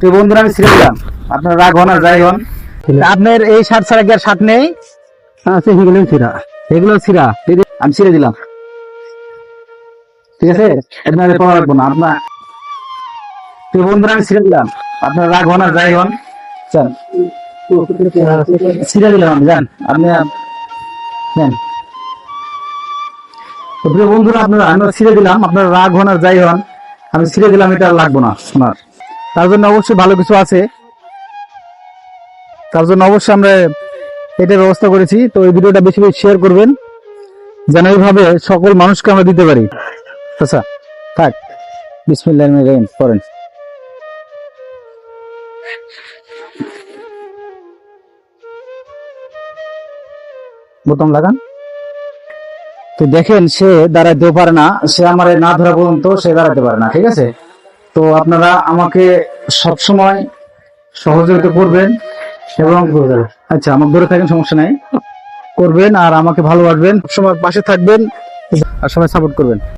তো বন্ধুরা আমি ছিঁড়ে দিলাম, আপনার রাগ হন আর যাই হন। আপনার এই শার্ট ছাড়া কি আর শার্ট নেই? আছে সেগুলো ছিঁড়া। এগুলো ছিঁড়া, আমি ছিঁড়ে দিলাম, ঠিক আছে? আপনাদের পাওয়া রাখবো না আপনার। তো বন্ধুরা আমি ছিঁড়ে দিলাম, আপনার রাগ হন আর যাই হন। যান, ছিঁড়ে দিলাম আমি, যান আপনি নেন। তো প্রিয় বন্ধুরা আপনারা, আমরা ছিঁড়ে দিলাম, আপনার রাগ হন আর যাই হন, আমি ছিঁড়ে দিলাম, এটা আর লাগবো না শোনার। তার জন্য অবশ্যই ভালো কিছু আছে, তার জন্য অবশ্যই আমরা এটা ব্যবস্থা করেছি। তো এই ভিডিওটা বেশি বেশি শেয়ার করবেন, যেন এইভাবে সকল মানুষকে আমরা দিতে পারি। আচ্ছা থাক, বিসমিল্লাহির রহমানির রহিম করেন। বোতাম লাগান। তো দেখেন, সে দাঁড়াতেও পারে না, সে আমার না ধরা পর্যন্ত সে দাঁড়াতে পারে না, ঠিক আছে? তো আপনারা আমাকে সবসময় সহযোগিতা করবেন এবং আচ্ছা আমার ধরে থাকেন, সমস্যা নাই, করবেন আর আমাকে ভালোবাসবেন, সবসময় পাশে থাকবেন আর সবাই সাপোর্ট করবেন।